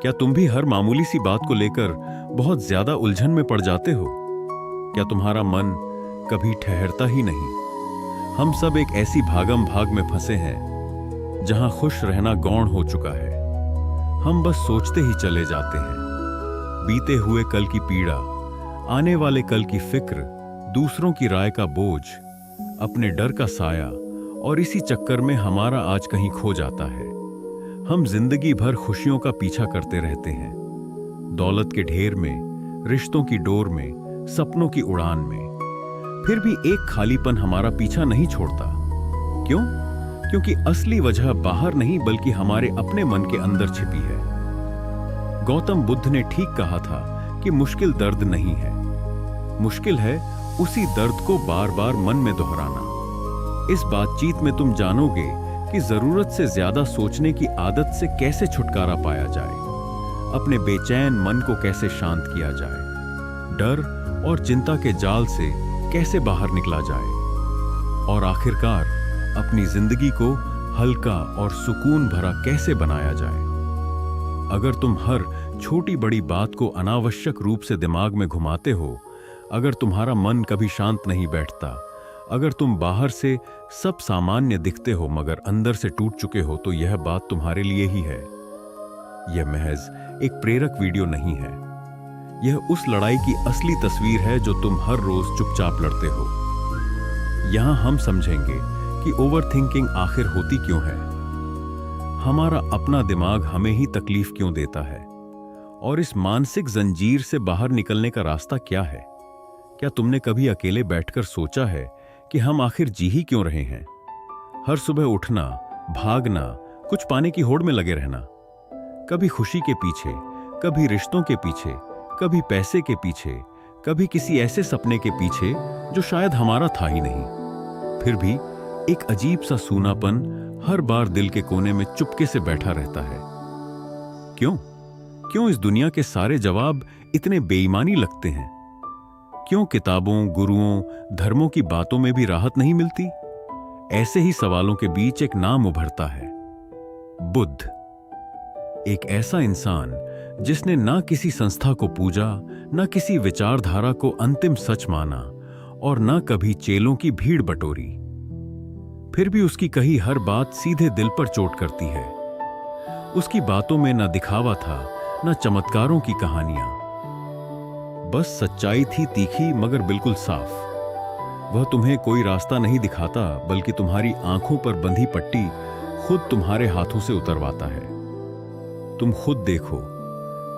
क्या तुम भी हर मामूली सी बात को लेकर बहुत ज्यादा उलझन में पड़ जाते हो? क्या तुम्हारा मन कभी ठहरता ही नहीं? हम सब एक ऐसी भागम भाग में फंसे हैं जहां खुश रहना गौण हो चुका है। हम बस सोचते ही चले जाते हैं, बीते हुए कल की पीड़ा, आने वाले कल की फिक्र, दूसरों की राय का बोझ, अपने डर का साया, और इसी चक्कर में हमारा आज कहीं खो जाता है। हम जिंदगी भर खुशियों का पीछा करते रहते हैं, दौलत के ढेर में, रिश्तों की डोर में, सपनों की उड़ान में। फिर भी एक खालीपन हमारा पीछा नहीं छोड़ता। क्यों? क्योंकि असली वजह बाहर नहीं बल्कि हमारे अपने मन के अंदर छिपी है। गौतम बुद्ध ने ठीक कहा था कि मुश्किल दर्द नहीं है, मुश्किल है उसी दर्द को बार बार मन में दोहराना। इस बातचीत में तुम जानोगे कि जरूरत से ज्यादा सोचने की आदत से कैसे छुटकारा पाया जाए, अपने बेचैन मन को कैसे शांत किया जाए, डर और चिंता के जाल से कैसे बाहर निकला जाए, और आखिरकार अपनी जिंदगी को हल्का और सुकून भरा कैसे बनाया जाए। अगर तुम हर छोटी बड़ी बात को अनावश्यक रूप से दिमाग में घुमाते हो, अगर तुम्हारा मन कभी शांत नहीं बैठता, अगर तुम बाहर से सब सामान्य दिखते हो मगर अंदर से टूट चुके हो, तो यह बात तुम्हारे लिए ही है। यह महज एक प्रेरक वीडियो नहीं है, यह उस लड़ाई की असली तस्वीर है जो तुम हर रोज चुपचाप लड़ते हो। यहां हम समझेंगे कि ओवरथिंकिंग आखिर होती क्यों है, हमारा अपना दिमाग हमें ही तकलीफ क्यों देता है, और इस मानसिक जंजीर से बाहर निकलने का रास्ता क्या है। क्या तुमने कभी अकेले बैठकर सोचा है कि हम आखिर जी ही क्यों रहे हैं? हर सुबह उठना, भागना, कुछ पाने की होड़ में लगे रहना, कभी खुशी के पीछे, कभी रिश्तों के पीछे, कभी पैसे के पीछे, कभी किसी ऐसे सपने के पीछे जो शायद हमारा था ही नहीं। फिर भी एक अजीब सा सूनापन हर बार दिल के कोने में चुपके से बैठा रहता है। क्यों? क्यों इस दुनिया के सारे जवाब इतने बेईमानी लगते हैं? क्यों किताबों, गुरुओं, धर्मों की बातों में भी राहत नहीं मिलती? ऐसे ही सवालों के बीच एक नाम उभरता है, बुद्ध। एक ऐसा इंसान जिसने ना किसी संस्था को पूजा, ना किसी विचारधारा को अंतिम सच माना, और ना कभी चेलों की भीड़ बटोरी। फिर भी उसकी कही हर बात सीधे दिल पर चोट करती है। उसकी बातों में ना दिखावा था, ना चमत्कारों की कहानियां, बस सच्चाई थी तीखी मगर बिल्कुल साफ। वह तुम्हें कोई रास्ता नहीं दिखाता बल्कि तुम्हारी आंखों पर बंधी पट्टी खुद तुम्हारे हाथों से उतरवाता है। तुम खुद देखो,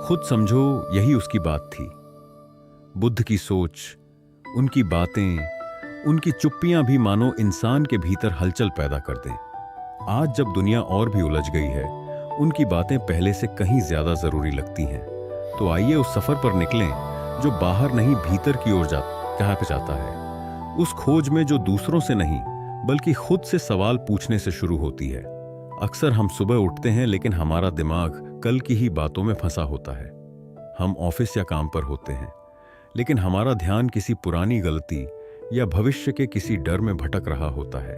खुद समझो, यही उसकी बात थी। बुद्ध की सोच, उनकी बातें, उनकी चुप्पियां भी मानो इंसान के भीतर हलचल पैदा कर दें। आज जब दुनिया और भी उलझ गई है, उनकी बातें पहले से कहीं ज्यादा जरूरी लगती हैं। तो आइए उस सफर पर निकलें जो बाहर नहीं भीतर की ओर कहाँ पे जाता है। उस खोज में जो दूसरों से नहीं बल्कि खुद से सवाल पूछने से शुरू होती है। अक्सर हम सुबह उठते हैं लेकिन हमारा दिमाग कल की ही बातों में फंसा होता है। हम ऑफिस या काम पर होते हैं लेकिन हमारा ध्यान किसी पुरानी गलती या भविष्य के किसी डर में भटक रहा होता है।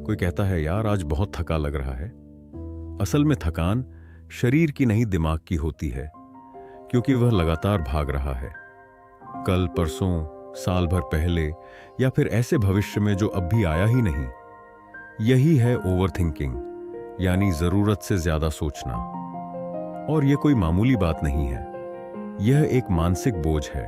कोई कहता है, यार आज बहुत थका लग रहा है। असल में थकान शरीर की नहीं दिमाग की होती है, क्योंकि वह लगातार भाग रहा है। कल, परसों, साल भर पहले, या फिर ऐसे भविष्य में जो अब भी आया ही नहीं। यही है ओवरथिंकिंग, यानी जरूरत से ज्यादा सोचना। और यह कोई मामूली बात नहीं है, यह एक मानसिक बोझ है,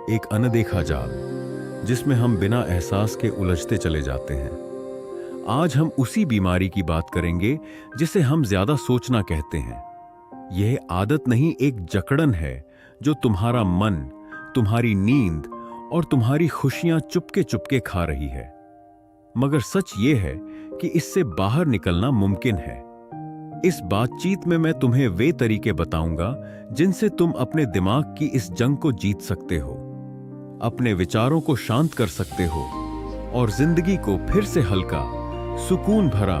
एक अनदेखा जाल जिसमें हम बिना एहसास के उलझते चले जाते हैं। आज हम उसी बीमारी की बात करेंगे जिसे हम ज्यादा सोचना कहते हैं। यह आदत नहीं, एक जकड़न है जो तुम्हारा मन, तुम्हारी नींद और तुम्हारी खुशियां चुपके चुपके खा रही है। मगर सच यह है कि इससे बाहर निकलना मुमकिन है। इस बातचीत में मैं तुम्हें वे तरीके बताऊंगा जिनसे तुम अपने दिमाग की इस जंग को जीत सकते हो, अपने विचारों को शांत कर सकते हो और जिंदगी को फिर से हल्का, सुकून भरा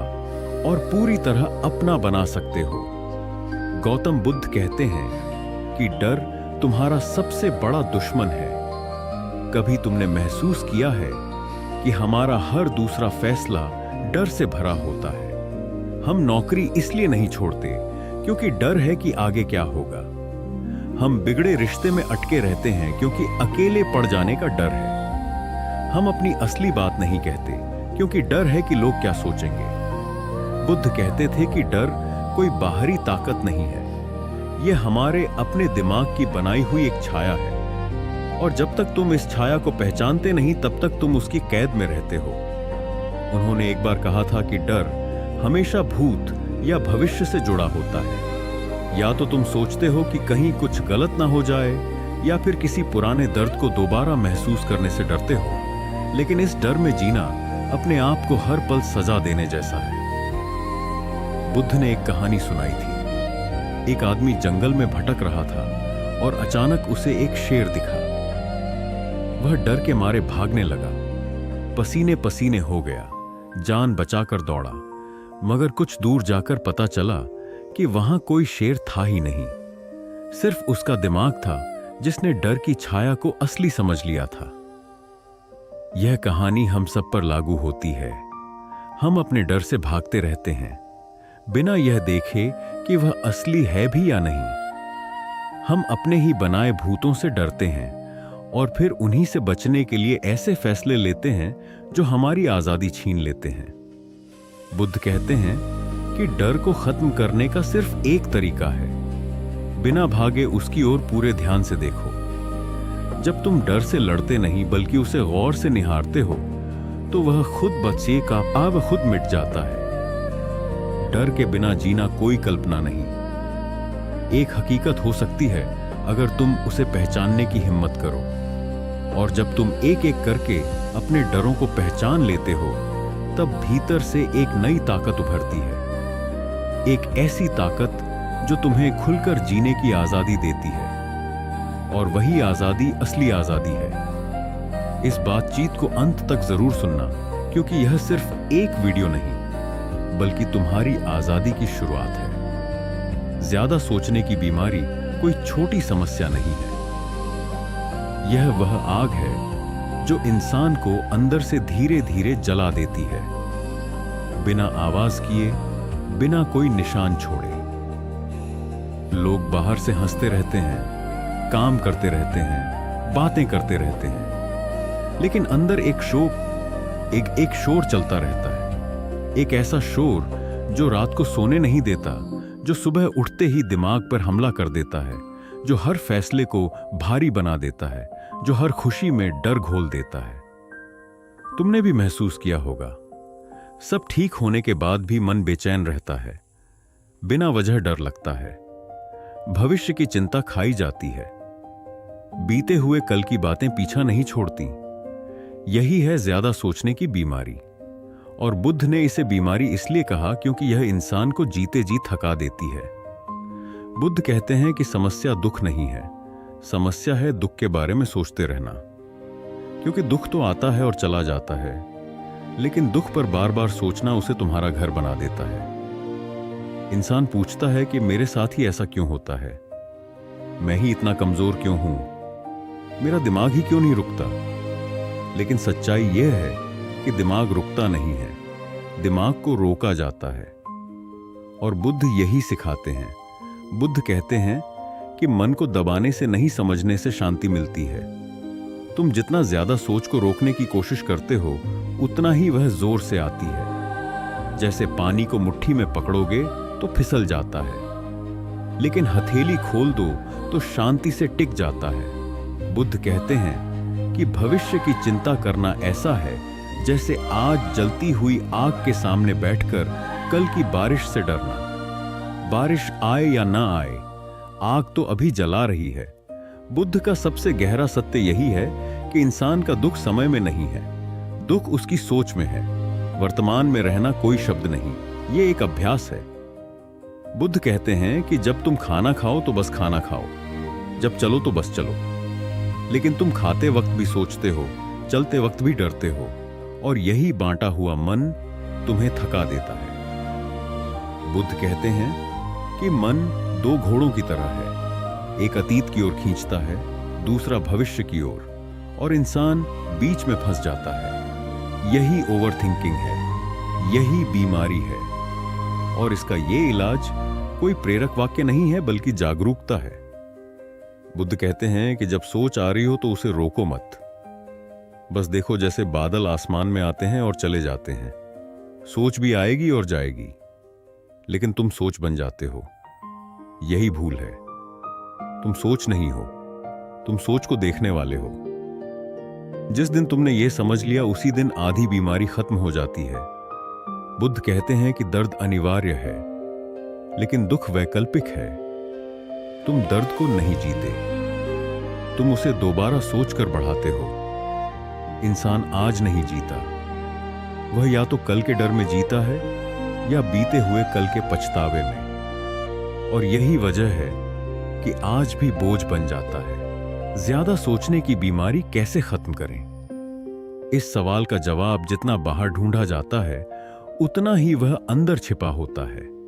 और पूरी तरह अपना बना सकते हो। गौतम बुद्ध कहते हैं कि डर तुम्हारा सबसे बड़ा दुश्मन है। कभी तुमने महसूस किया है कि हमारा हर दूसरा फैसला डर से भरा होता है? हम नौकरी इसलिए नहीं छोड़ते क्योंकि डर है कि आगे क्या होगा। हम बिगड़े रिश्ते में अटके रहते हैं क्योंकि अकेले पड़ जाने का डर है। हम अपनी असली बात नहीं कहते क्योंकि डर है कि लोग क्या सोचेंगे। बुद्ध कहते थे कि डर कोई बाहरी ताकत नहीं है, यह हमारे अपने दिमाग की बनाई हुई एक छाया है, और जब तक तुम इस छाया को पहचानते नहीं तब तक तुम उसकी कैद में रहते हो। उन्होंने एक बार कहा था कि डर हमेशा भूत या भविष्य से जुड़ा होता है। या तो तुम सोचते हो कि कहीं कुछ गलत ना हो जाए, या फिर किसी पुराने दर्द को दोबारा महसूस करने से डरते हो। लेकिन इस डर में जीना अपने आप को हर पल सजा देने जैसा है। बुद्ध ने एक कहानी सुनाई थी। एक आदमी जंगल में भटक रहा था और अचानक उसे एक शेर दिखा। वह डर के मारे भागने लगा, पसीने पसीने हो गया, जान बचाकर दौड़ा, मगर कुछ दूर जाकर पता चला कि वहां कोई शेर था ही नहीं। सिर्फ उसका दिमाग था जिसने डर की छाया को असली समझ लिया था। यह कहानी हम सब पर लागू होती है। हम अपने डर से भागते रहते हैं बिना यह देखे कि वह असली है भी या नहीं। हम अपने ही बनाए भूतों से डरते हैं और फिर उन्हीं से बचने के लिए ऐसे फैसले लेते हैं जो हमारी आजादी छीन लेते हैं। बुद्ध कहते हैं कि डर को खत्म करने का सिर्फ एक तरीका है, बिना भागे उसकी ओर पूरे ध्यान से देखो। जब तुम डर से लड़ते नहीं बल्कि उसे गौर से निहारते हो तो वह खुद बच्चे का अब खुद मिट जाता है। डर के बिना जीना कोई कल्पना नहीं। एक हकीकत हो सकती है अगर तुम उसे पहचानने की हिम्मत करो, और जब तुम एक एक करके अपने डरों को पहचान लेते हो तब भीतर से एक नई ताकत उभरती है। एक ऐसी ताकत जो तुम्हें खुलकर जीने की आजादी देती है, और वही आजादी असली आजादी है। इस बातचीत को अंत तक जरूर सुनना, क्योंकि यह सिर्फ एक वीडियो नहीं बल्कि तुम्हारी आजादी की शुरुआत है। ज्यादा सोचने की बीमारी कोई छोटी समस्या नहीं है। यह वह आग है जो इंसान को अंदर से धीरे धीरे जला देती है, बिना आवाज किए, बिना कोई निशान छोड़े। लोग बाहर से हंसते रहते हैं, काम करते रहते हैं, बातें करते रहते हैं, लेकिन अंदर एक शोर चलता रहता है। एक ऐसा शोर जो रात को सोने नहीं देता, जो सुबह उठते ही दिमाग पर हमला कर देता है, जो हर फैसले को भारी बना देता है, जो हर खुशी में डर घोल देता है। तुमने भी महसूस किया होगा, सब ठीक होने के बाद भी मन बेचैन रहता है, बिना वजह डर लगता है, भविष्य की चिंता खाई जाती है, बीते हुए कल की बातें पीछा नहीं छोड़ती। यही है ज्यादा सोचने की बीमारी, और बुद्ध ने इसे बीमारी इसलिए कहा क्योंकि यह इंसान को जीते जी थका देती है। बुद्ध कहते हैं कि समस्या दुख नहीं है, समस्या है दुख के बारे में सोचते रहना। क्योंकि दुख तो आता है और चला जाता है, लेकिन दुख पर बार बार सोचना उसे तुम्हारा घर बना देता है। इंसान पूछता है कि मेरे साथ ही ऐसा क्यों होता है, मैं ही इतना कमजोर क्यों हूं, मेरा दिमाग ही क्यों नहीं रुकता। लेकिन सच्चाई यह है कि दिमाग रुकता नहीं है, दिमाग को रोका जाता है। और बुद्ध यही सिखाते हैं। बुद्ध कहते हैं कि मन को दबाने से नहीं, समझने से शांति मिलती है। तुम जितना ज्यादा सोच को रोकने की कोशिश करते हो उतना ही वह जोर से आती है। जैसे पानी को मुट्ठी में पकड़ोगे तो फिसल जाता है, लेकिन हथेली खोल दो तो शांति से टिक जाता है। बुद्ध कहते हैं कि भविष्य की चिंता करना ऐसा है जैसे आज जलती हुई आग के सामने बैठकर कल की बारिश से डरना। बारिश आए या ना आए, आग तो अभी जला रही है। बुद्ध का सबसे गहरा सत्य यही है कि इंसान का दुख समय में नहीं है, दुख उसकी सोच में है। वर्तमान में रहना कोई शब्द नहीं, ये एक अभ्यास है। बुद्ध कहते हैं कि जब तुम खाना खाओ तो बस खाना खाओ, जब चलो तो बस चलो। लेकिन तुम खाते वक्त भी सोचते हो, चलते वक्त भी डरते हो, और यही बांटा हुआ मन तुम्हें थका देता है। बुद्ध कहते हैं कि मन दो घोड़ों की तरह है, एक अतीत की ओर खींचता है, दूसरा भविष्य की ओर, और इंसान बीच में फंस जाता है। यही ओवरथिंकिंग है, यही बीमारी है, और इसका ये इलाज कोई प्रेरक वाक्य नहीं है, बल्कि जागरूकता है। बुद्ध कहते हैं कि जब सोच आ रही हो तो उसे रोको मत। बस देखो जैसे बादल आसमान में आते हैं और चले जाते हैं। सोच भी आएगी और जाएगी, लेकिन तुम सोच बन जाते हो। यही भूल है। तुम सोच नहीं हो, तुम सोच को देखने वाले हो। जिस दिन तुमने यह समझ लिया, उसी दिन आधी बीमारी खत्म हो जाती है। बुद्ध कहते हैं कि दर्द अनिवार्य है, लेकिन दुख वैकल्पिक है। तुम दर्द को नहीं जीते, तुम उसे दोबारा सोचकर बढ़ाते हो। इंसान आज नहीं जीता, वह या तो कल के डर में जीता है या बीते हुए कल के पछतावे में। और यही वजह है कि आज भी बोझ बन जाता है। ज्यादा सोचने की बीमारी कैसे खत्म करें? इस सवाल का जवाब जितना बाहर ढूंढा जाता है, उतना ही वह अंदर छिपा होता है।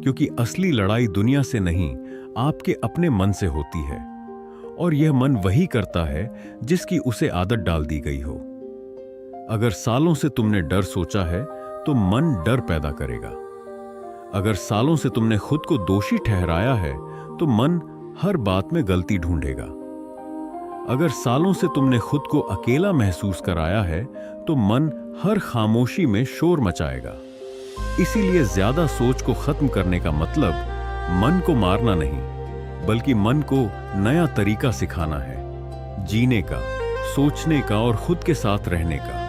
क्योंकि असली लड़ाई दुनिया से नहीं, आपके अपने मन से होती है। और यह मन वही करता है जिसकी उसे आदत डाल दी गई हो। अगर सालों से तुमने डर सोचा है, तो मन डर पैदा करेगा। अगर सालों से तुमने खुद को दोषी ठहराया है, तो मन हर बात में गलती ढूंढेगा। अगर सालों से तुमने खुद को अकेला महसूस कराया है, तो मन हर खामोशी में शोर मचाएगा। इसीलिए ज्यादा सोच को खत्म करने का मतलब मन को मारना नहीं, बल्कि मन को नया तरीका सिखाना है, जीने का, सोचने का और खुद के साथ रहने का।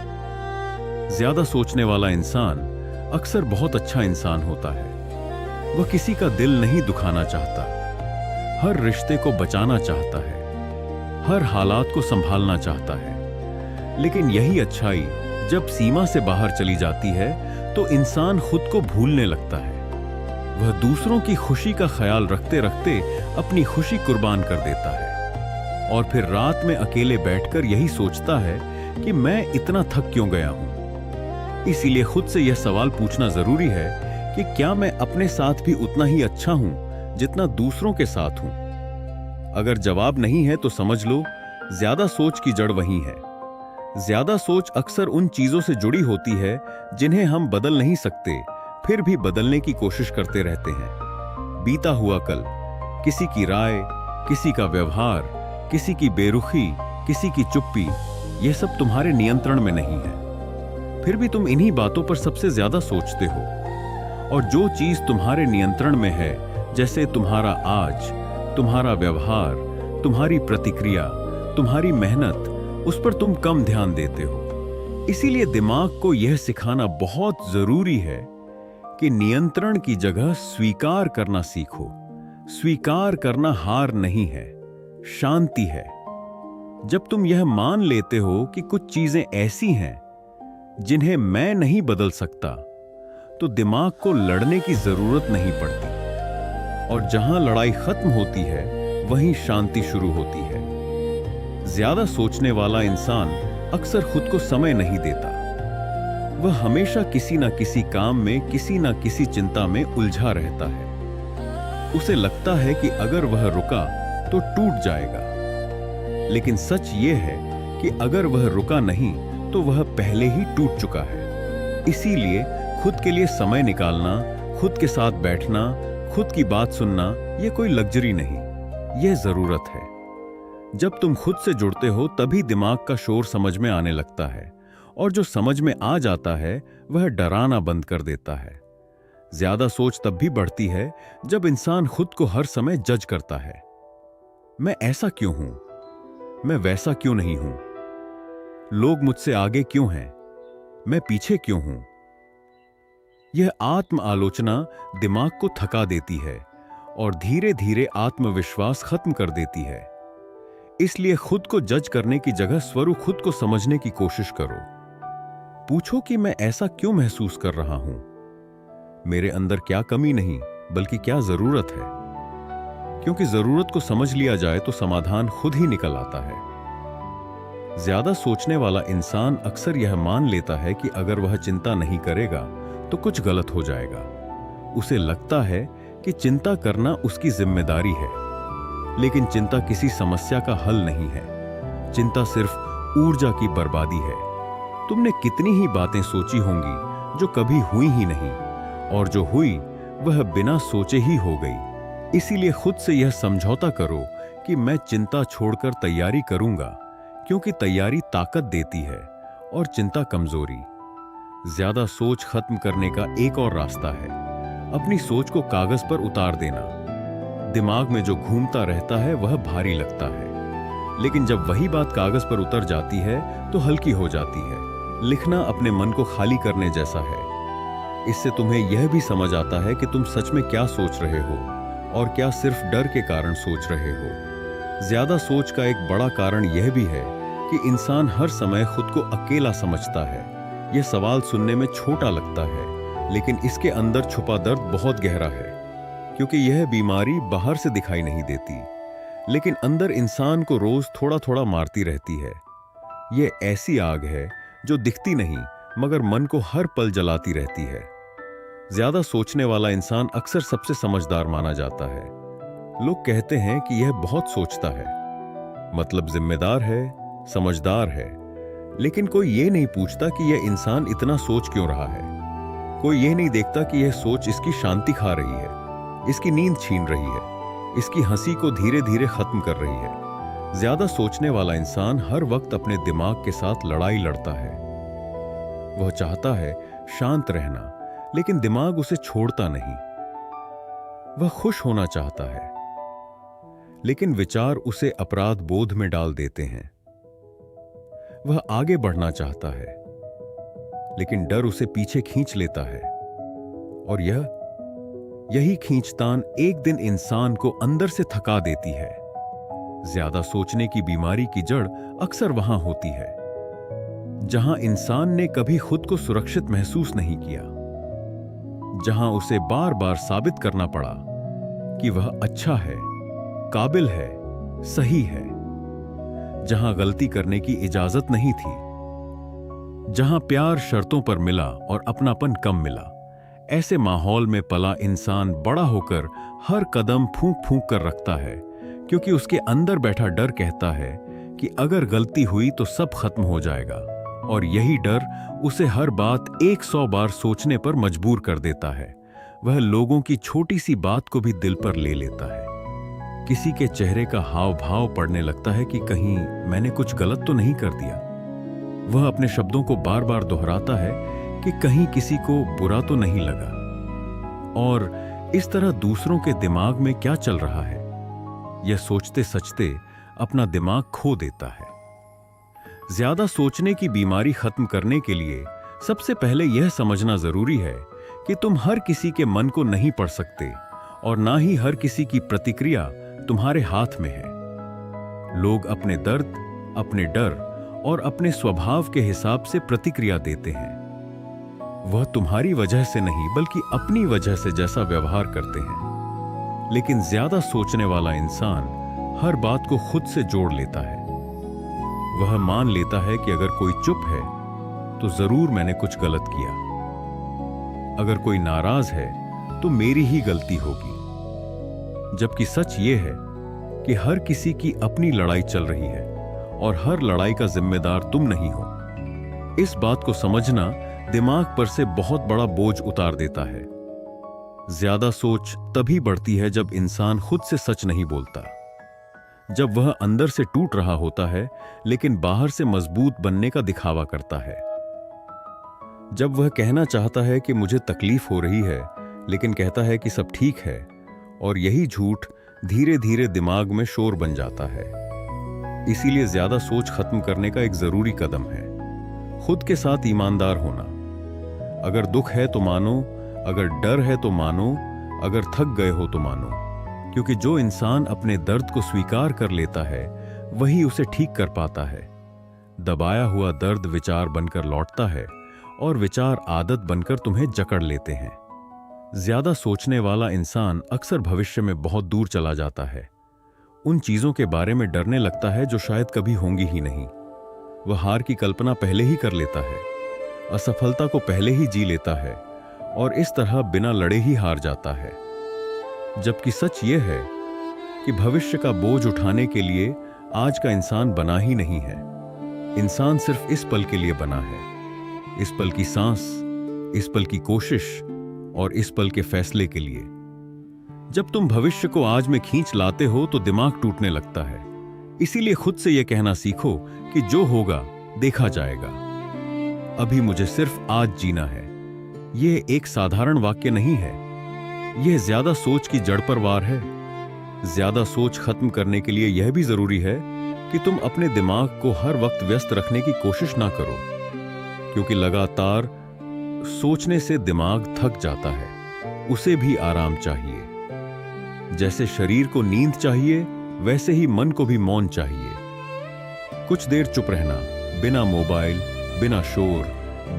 ज्यादा सोचने वाला इंसान अक्सर बहुत अच्छा इंसान होता है। वह किसी का दिल नहीं दुखाना चाहता, हर रिश्ते को बचाना चाहता है, हर हालात को संभालना चाहता है। लेकिन यही अच्छाई जब सीमा से बाहर चली जाती है, तो इंसान खुद को भूलने लगता है। वह दूसरों की खुशी का ख्याल रखते रखते अपनी खुशी कुर्बान कर देता है। और फिर रात में अकेले बैठकर यही सोचता है कि मैं इतना थक क्यों गया हूं। इसीलिए खुद से यह सवाल पूछना जरूरी है कि क्या मैं अपने साथ भी उतना ही अच्छा हूं जितना दूसरों के साथ हूं। अगर जवाब नहीं है, तो समझ लो ज्यादा सोच की जड़ वही है। ज्यादा सोच अक्सर उन चीजों से जुड़ी होती है जिन्हें हम बदल नहीं सकते, फिर भी बदलने की कोशिश करते रहते हैं। बीता हुआ कल, किसी की राय, किसी का व्यवहार, किसी की बेरुखी, किसी की चुप्पी, यह सब तुम्हारे नियंत्रण में नहीं है। फिर भी तुम इन्हीं बातों पर सबसे ज्यादा सोचते हो। और जो चीज तुम्हारे नियंत्रण में है, जैसे तुम्हारा आज, तुम्हारा व्यवहार, तुम्हारी प्रतिक्रिया, तुम्हारी मेहनत, उस पर तुम कम ध्यान देते हो। इसीलिए दिमाग को यह सिखाना बहुत जरूरी है कि नियंत्रण की जगह स्वीकार करना सीखो। स्वीकार करना हार नहीं है, शांति है। जब तुम यह मान लेते हो कि कुछ चीजें ऐसी हैं जिन्हें मैं नहीं बदल सकता, तो दिमाग को लड़ने की जरूरत नहीं पड़ती। और जहां लड़ाई खत्म होती है, वहीं शांति शुरू होती है। ज्यादा सोचने वाला इंसान अक्सर खुद को समय नहीं देता। वह हमेशा किसी ना किसी काम में, किसी ना किसी चिंता में उलझा रहता है। उसे लगता है कि अगर वह रुका तो टूट जाएगा। लेकिन सच यह है कि अगर वह रुका नहीं, तो वह पहले ही टूट चुका है। इसीलिए खुद के लिए समय निकालना, खुद के साथ बैठना, खुद की बात सुनना, यह कोई लग्जरी नहीं, यह जरूरत है। जब तुम खुद से जुड़ते हो, तभी दिमाग का शोर समझ में आने लगता है। और जो समझ में आ जाता है, वह डराना बंद कर देता है। ज्यादा सोच तब भी बढ़ती है जब इंसान खुद को हर समय जज करता है। मैं ऐसा क्यों हूं? मैं वैसा क्यों नहीं हूं? लोग मुझसे आगे क्यों हैं? मैं पीछे क्यों हूं? यह आत्म आलोचना दिमाग को थका देती है और धीरे धीरे आत्मविश्वास खत्म कर देती है। इसलिए खुद को जज करने की जगह स्वरूप खुद को समझने की कोशिश करो। पूछो कि मैं ऐसा क्यों महसूस कर रहा हूं? मेरे अंदर क्या कमी नहीं, बल्कि क्या जरूरत है? क्योंकि जरूरत को समझ लिया जाए तो समाधान खुद ही निकल आता है। ज्यादा सोचने वाला इंसान अक्सर यह मान लेता है कि अगर वह चिंता नहीं करेगा तो कुछ गलत हो जाएगा। उसे लगता है कि चिंता करना उसकी जिम्मेदारी है। लेकिन चिंता किसी समस्या का हल नहीं है। चिंता सिर्फ ऊर्जा की बर्बादी है। तुमने कितनी ही बातें सोची होंगी जो कभी हुई ही नहीं, और जो हुई वह बिना सोचे ही हो गई। इसीलिए खुद से यह समझौता करो कि मैं चिंता छोड़कर तैयारी करूंगा, क्योंकि तैयारी ताकत देती है और चिंता कमजोरी। ज्यादा सोच खत्म करने का एक और रास्ता है, अपनी सोच को कागज पर उतार देना। दिमाग में जो घूमता रहता है वह भारी लगता है, लेकिन जब वही बात कागज पर उतर जाती है तो हल्की हो जाती है। लिखना अपने मन को खाली करने जैसा है। इससे तुम्हें यह भी समझ आता है कि तुम सच में क्या सोच रहे हो और क्या सिर्फ डर के कारण सोच रहे हो। ज्यादा सोच का एक बड़ा कारण यह भी है कि इंसान हर समय खुद को अकेला समझता है। यह सवाल सुनने में छोटा लगता है, लेकिन इसके अंदर छुपा दर्द बहुत गहरा है, क्योंकि यह बीमारी बाहर से दिखाई नहीं देती, लेकिन अंदर इंसान को रोज थोड़ा थोड़ा मारती रहती है। यह ऐसी आग है जो दिखती नहीं, मगर मन को हर पल जलाती रहती है। ज्यादा सोचने वाला इंसान अक्सर सबसे समझदार माना जाता है। लोग कहते हैं कि यह बहुत सोचता है, मतलब जिम्मेदार है, समझदार है, लेकिन कोई यह नहीं पूछता कि यह इंसान इतना सोच क्यों रहा है। कोई यह नहीं देखता कि यह सोच इसकी शांति खा रही है, इसकी नींद छीन रही है, इसकी हंसी को धीरे धीरे खत्म कर रही है। ज्यादा सोचने वाला इंसान हर वक्त अपने दिमाग के साथ लड़ाई लड़ता है। वह चाहता है शांत रहना, लेकिन दिमाग उसे छोड़ता नहीं। वह खुश होना चाहता है, लेकिन विचार उसे अपराध बोध में डाल देते हैं। वह आगे बढ़ना चाहता है, लेकिन डर उसे पीछे खींच लेता है। और यही खींचतान एक दिन इंसान को अंदर से थका देती है। ज्यादा सोचने की बीमारी की जड़ अक्सर वहां होती है जहां इंसान ने कभी खुद को सुरक्षित महसूस नहीं किया, जहां उसे बार बार साबित करना पड़ा कि वह अच्छा है, काबिल है, सही है, जहां गलती करने की इजाजत नहीं थी, जहां प्यार शर्तों पर मिला और अपनापन कम मिला। ऐसे माहौल में पला इंसान बड़ा होकर हर कदम फूंक फूंक कर रखता है, क्योंकि उसके अंदर बैठा डर कहता है कि अगर गलती हुई तो सब खत्म हो जाएगा। और यही डर उसे हर बात 100 बार सोचने पर मजबूर कर देता है। वह लोगों की छोटी सी बात को भी दिल पर ले लेता है। किसी के चेहरे का हाव भाव पड़ने लगता है कि कहीं मैंने कुछ गलत तो नहीं कर दिया। वह अपने शब्दों को बार बार दोहराता है कि कहीं किसी को बुरा तो नहीं लगा। और इस तरह दूसरों के दिमाग में क्या चल रहा है, यह सोचते सचते अपना दिमाग खो देता है। ज्यादा सोचने की बीमारी खत्म करने के लिए सबसे पहले यह समझना जरूरी है कि तुम हर किसी के मन को नहीं पढ़ सकते, और ना ही हर किसी की प्रतिक्रिया तुम्हारे हाथ में है। लोग अपने दर्द, अपने डर और अपने स्वभाव के हिसाब से प्रतिक्रिया देते हैं। वह तुम्हारी वजह से नहीं, बल्कि अपनी वजह से जैसा व्यवहार करते हैं। लेकिन ज्यादा सोचने वाला इंसान हर बात को खुद से जोड़ लेता है। वह मान लेता है कि अगर कोई चुप है तो जरूर मैंने कुछ गलत किया, अगर कोई नाराज है तो मेरी ही गलती होगी। जबकि सच ये है कि हर किसी की अपनी लड़ाई चल रही है और हर लड़ाई का जिम्मेदार तुम नहीं हो। इस बात को समझना दिमाग पर से बहुत बड़ा बोझ उतार देता है। ज्यादा सोच तभी बढ़ती है जब इंसान खुद से सच नहीं बोलता, जब वह अंदर से टूट रहा होता है लेकिन बाहर से मजबूत बनने का दिखावा करता है, जब वह कहना चाहता है कि मुझे तकलीफ हो रही है लेकिन कहता है कि सब ठीक है। और यही झूठ धीरे धीरे दिमाग में शोर बन जाता है। इसीलिए ज्यादा सोच खत्म करने का एक जरूरी कदम है खुद के साथ ईमानदार होना। अगर दुख है तो मानो, अगर डर है तो मानो, अगर थक गए हो तो मानो, क्योंकि जो इंसान अपने दर्द को स्वीकार कर लेता है वही उसे ठीक कर पाता है। दबाया हुआ दर्द विचार बनकर लौटता है और विचार आदत बनकर तुम्हें जकड़ लेते हैं। ज्यादा सोचने वाला इंसान अक्सर भविष्य में बहुत दूर चला जाता है। उन चीजों के बारे में डरने लगता है जो शायद कभी होंगी ही नहीं। वह हार की कल्पना पहले ही कर लेता है, असफलता को पहले ही जी लेता है और इस तरह बिना लड़े ही हार जाता है। जबकि सच यह है कि भविष्य का बोझ उठाने के लिए आज का इंसान बना ही नहीं है। इंसान सिर्फ इस पल के लिए बना है, इस पल की सांस, इस पल की कोशिश और इस पल के फैसले के लिए। जब तुम भविष्य को आज में खींच लाते हो तो दिमाग टूटने लगता है। इसीलिए खुद से यह कहना सीखो कि जो होगा देखा जाएगा, अभी मुझे सिर्फ आज जीना है। यह एक साधारण वाक्य नहीं है, यह ज्यादा सोच की जड़ पर वार है। ज्यादा सोच खत्म करने के लिए यह भी जरूरी है कि तुम अपने दिमाग को हर वक्त व्यस्त रखने की कोशिश ना करो, क्योंकि लगातार सोचने से दिमाग थक जाता है। उसे भी आराम चाहिए। जैसे शरीर को नींद चाहिए, वैसे ही मन को भी मौन चाहिए। कुछ देर चुप रहना, बिना मोबाइल, बिना शोर,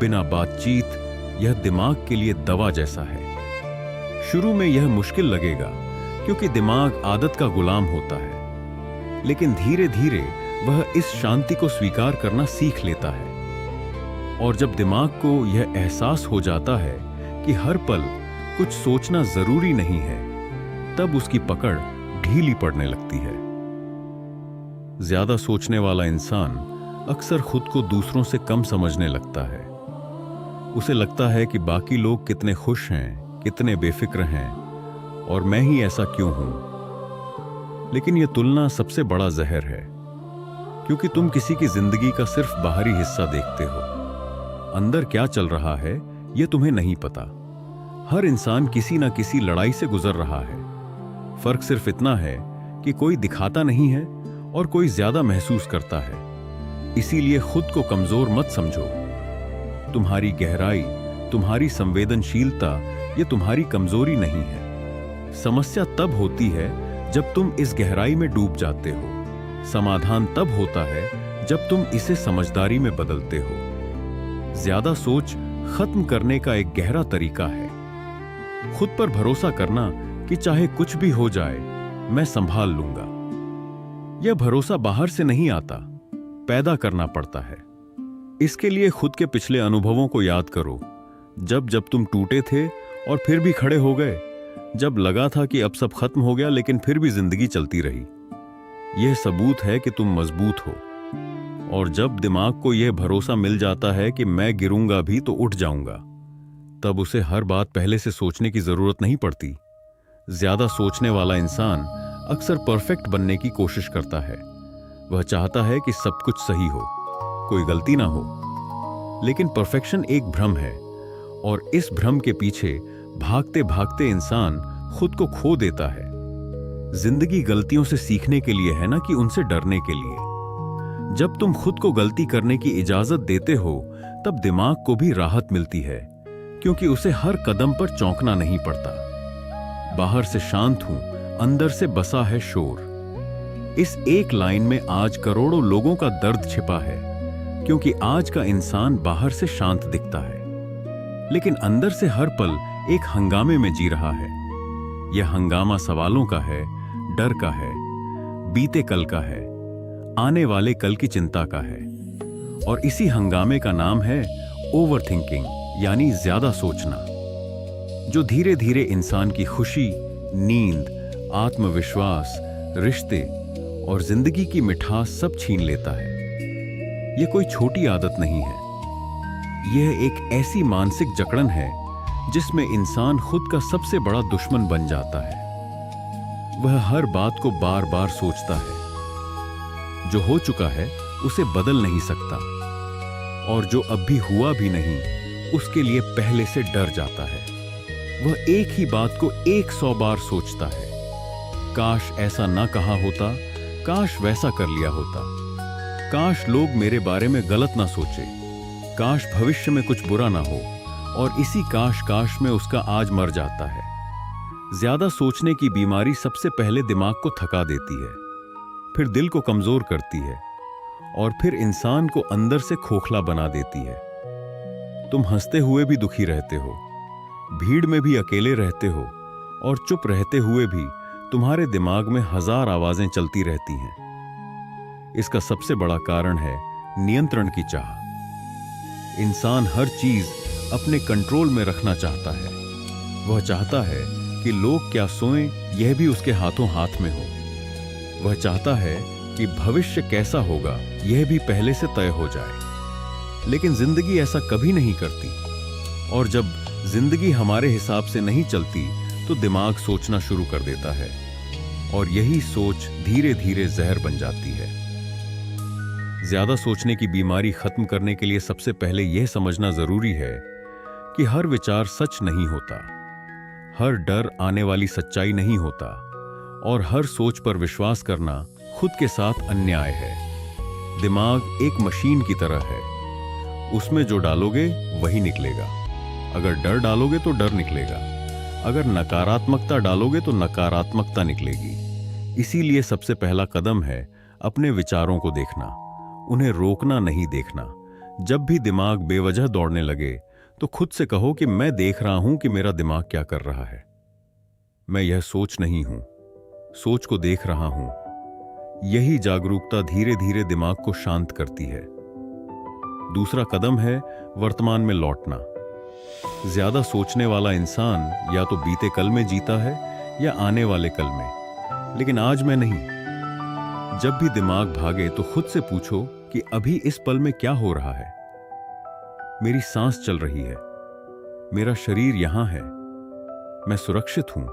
बिना बातचीत, यह दिमाग के लिए दवा जैसा है। शुरू में यह मुश्किल लगेगा, क्योंकि दिमाग आदत का गुलाम होता है, लेकिन धीरे धीरे वह इस शांति को स्वीकार करना सीख लेता है। और जब दिमाग को यह एहसास हो जाता है कि हर पल कुछ सोचना जरूरी नहीं है, तब उसकी पकड़ ढीली पड़ने लगती है। ज्यादा सोचने वाला इंसान अक्सर खुद को दूसरों से कम समझने लगता है। उसे लगता है कि बाकी लोग कितने खुश हैं, कितने बेफिक्र हैं, और मैं ही ऐसा क्यों हूं। लेकिन यह तुलना सबसे बड़ा जहर है, क्योंकि तुम किसी की जिंदगी का सिर्फ बाहरी हिस्सा देखते हो। अंदर क्या चल रहा है यह तुम्हें नहीं पता। हर इंसान किसी ना किसी लड़ाई से गुजर रहा है। फर्क सिर्फ इतना है कि कोई दिखाता नहीं है और कोई ज्यादा महसूस करता है। इसीलिए खुद को कमजोर मत समझो। तुम्हारी गहराई, तुम्हारी संवेदनशीलता ये तुम्हारी कमजोरी नहीं है। समस्या तब होती है जब तुम इस गहराई में डूब जाते हो। समाधान तब होता है जब तुम इसे समझदारी में बदलते हो। ज्यादा सोच खत्म करने का एक गहरा तरीका है। खुद पर भरोसा करना कि चाहे कुछ भी हो जाए, मैं संभाल लूंगा। यह भरोसा बाहर से नहीं आता, पैदा करना पड़ता है। इसके लिए खुद के पिछले अनुभवों को याद करो। जब जब तुम टूटे थे और फिर भी खड़े हो गए, जब लगा था कि अब सब खत्म हो गया लेकिन फिर भी जिंदगी चलती रही। यह सबूत है कि तुम मजबूत हो। और जब दिमाग को यह भरोसा मिल जाता है कि मैं गिरूंगा भी तो उठ जाऊंगा, तब उसे हर बात पहले से सोचने की जरूरत नहीं पड़ती। ज्यादा सोचने वाला इंसान अक्सर परफेक्ट बनने की कोशिश करता है। वह चाहता है कि सब कुछ सही हो, कोई गलती ना हो। लेकिन परफेक्शन एक भ्रम है, और इस भ्रम के पीछे भागते भागते इंसान खुद को खो देता है। जिंदगी गलतियों से सीखने के लिए है, ना कि उनसे डरने के लिए। जब तुम खुद को गलती करने की इजाजत देते हो, तब दिमाग को भी राहत मिलती है, क्योंकि उसे हर कदम पर चौंकना नहीं पड़ता। बाहर से शांत हूं, अंदर से बसा है शोर। इस एक लाइन में आज करोड़ों लोगों का दर्द छिपा है, क्योंकि आज का इंसान बाहर से शांत दिखता है, लेकिन अंदर से हर पल एक हंगामे में जी रहा है। यह हंगामा सवालों का है, डर का है, बीते कल का है, आने वाले कल की चिंता का है। और इसी हंगामे का नाम है ओवरथिंकिंग, यानी ज्यादा सोचना, जो धीरे धीरे इंसान की खुशी, नींद, आत्मविश्वास, रिश्ते और जिंदगी की मिठास सब छीन लेता है। यह कोई छोटी आदत नहीं है, यह एक ऐसी मानसिक जकड़न है जिसमें इंसान खुद का सबसे बड़ा दुश्मन बन जाता है। वह हर बात को बार बार सोचता है। जो हो चुका है उसे बदल नहीं सकता, और जो अब भी हुआ भी नहीं, उसके लिए पहले से डर जाता है। वह एक ही बात को 100 बार सोचता है। काश ऐसा ना कहा होता, काश वैसा कर लिया होता, काश लोग मेरे बारे में गलत ना सोचे, काश भविष्य में कुछ बुरा ना हो। और इसी काश काश में उसका आज मर जाता है। ज्यादा सोचने की बीमारी सबसे पहले दिमाग को थका देती है, फिर दिल को कमजोर करती है, और फिर इंसान को अंदर से खोखला बना देती है। तुम हंसते हुए भी दुखी रहते हो, भीड़ में भी अकेले रहते हो, और चुप रहते हुए भी तुम्हारे दिमाग में 1000 आवाजें चलती रहती हैं। इसका सबसे बड़ा कारण है नियंत्रण की चाह। इंसान हर चीज अपने कंट्रोल में रखना चाहता है। वह चाहता है कि लोग क्या सोएं यह भी उसके हाथों हाथ में हो। वह चाहता है कि भविष्य कैसा होगा यह भी पहले से तय हो जाए। लेकिन जिंदगी ऐसा कभी नहीं करती। और जब जिंदगी हमारे हिसाब से नहीं चलती तो दिमाग सोचना शुरू कर देता है और यही सोच धीरे धीरे जहर बन जाती है। ज्यादा सोचने की बीमारी खत्म करने के लिए सबसे पहले यह समझना जरूरी है कि हर विचार सच नहीं होता, हर डर आने वाली सच्चाई नहीं होता और हर सोच पर विश्वास करना खुद के साथ अन्याय है। दिमाग एक मशीन की तरह है, उसमें जो डालोगे वही निकलेगा। अगर डर डालोगे तो डर निकलेगा, अगर नकारात्मकता डालोगे तो नकारात्मकता निकलेगी। इसीलिए सबसे पहला कदम है अपने विचारों को देखना, उन्हें रोकना नहीं देखना। जब भी दिमाग बेवजह दौड़ने लगे तो खुद से कहो कि मैं देख रहा हूं कि मेरा दिमाग क्या कर रहा है। मैं यह सोच नहीं हूं, सोच को देख रहा हूं। यही जागरूकता धीरे धीरे दिमाग को शांत करती है। दूसरा कदम है वर्तमान में लौटना। ज्यादा सोचने वाला इंसान या तो बीते कल में जीता है या आने वाले कल में, लेकिन आज में नहीं। जब भी दिमाग भागे तो खुद से पूछो कि अभी इस पल में क्या हो रहा है। मेरी सांस चल रही है, मेरा शरीर यहां है, मैं सुरक्षित हूं।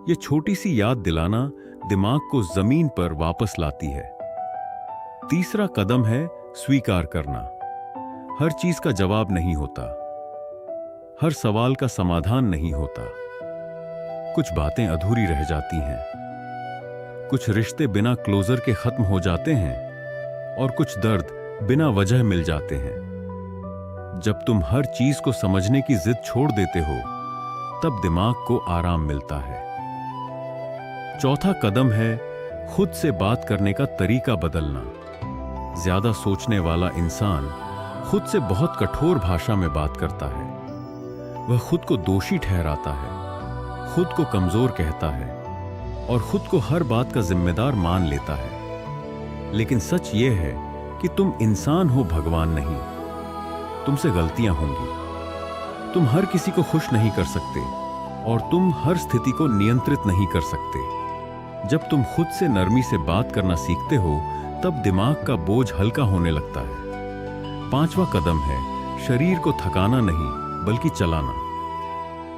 यह छोटी सी याद दिलाना दिमाग को जमीन पर वापस लाती है। तीसरा कदम है स्वीकार करना। हर चीज का जवाब नहीं होता, हर सवाल का समाधान नहीं होता। कुछ बातें अधूरी रह जाती हैं, कुछ रिश्ते बिना क्लोजर के खत्म हो जाते हैं और कुछ दर्द बिना वजह मिल जाते हैं। जब तुम हर चीज को समझने की जिद छोड़ देते हो तब दिमाग को आराम मिलता है। चौथा कदम है खुद से बात करने का तरीका बदलना। ज्यादा सोचने वाला इंसान खुद से बहुत कठोर भाषा में बात करता है। वह खुद को दोषी ठहराता है, खुद को कमजोर कहता है और खुद को हर बात का जिम्मेदार मान लेता है। लेकिन सच यह है कि तुम इंसान हो, भगवान नहीं। तुमसे गलतियां होंगी, तुम हर किसी को खुश नहीं कर सकते और तुम हर स्थिति को नियंत्रित नहीं कर सकते। जब तुम खुद से नरमी से बात करना सीखते हो तब दिमाग का बोझ हल्का होने लगता है। पांचवा कदम है शरीर को थकाना नहीं बल्कि चलाना,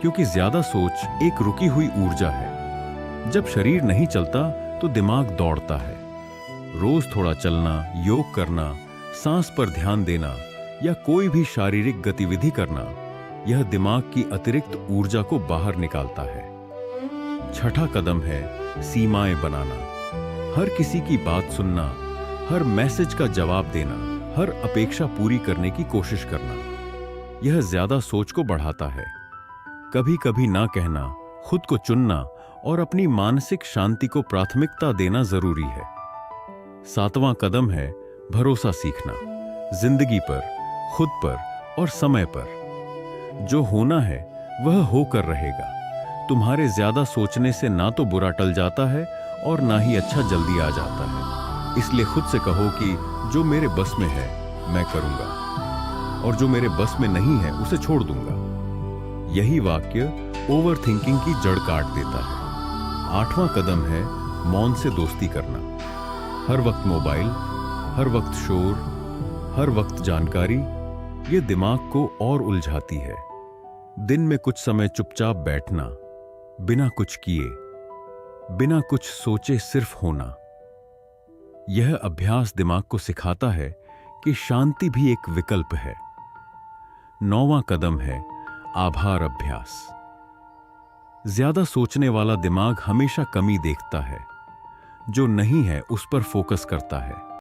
क्योंकि ज्यादा सोच एक रुकी हुई ऊर्जा है। जब शरीर नहीं चलता तो दिमाग दौड़ता है। रोज थोड़ा चलना, योग करना, सांस पर ध्यान देना या कोई भी शारीरिक गतिविधि करना, यह दिमाग की अतिरिक्त ऊर्जा को बाहर निकालता है। छठा कदम है सीमाएं बनाना। हर किसी की बात सुनना, हर मैसेज का जवाब देना, हर अपेक्षा पूरी करने की कोशिश करना, यह ज्यादा सोच को बढ़ाता है। कभी कभी ना कहना, खुद को चुनना और अपनी मानसिक शांति को प्राथमिकता देना जरूरी है। सातवां कदम है भरोसा सीखना, जिंदगी पर, खुद पर और समय पर। जो होना है वह होकर रहेगा। तुम्हारे ज्यादा सोचने से ना तो बुरा टल जाता है और ना ही अच्छा जल्दी आ जाता है। इसलिए खुद से कहो कि जो मेरे बस में है मैं करूंगा और जो मेरे बस में नहीं है उसे छोड़ दूंगा। यही वाक्य ओवर थिंकिंग की जड़ काट देता है। आठवां कदम है मौन से दोस्ती करना। हर वक्त मोबाइल, हर वक्त शोर, हर वक्त जानकारी, ये दिमाग को और उलझाती है। दिन में कुछ समय चुपचाप बैठना, बिना कुछ किए, बिना कुछ सोचे सिर्फ होना। यह अभ्यास दिमाग को सिखाता है कि शांति भी एक विकल्प है। नौवां कदम है आभार अभ्यास। ज्यादा सोचने वाला दिमाग हमेशा कमी देखता है, जो नहीं है उस पर फोकस करता है।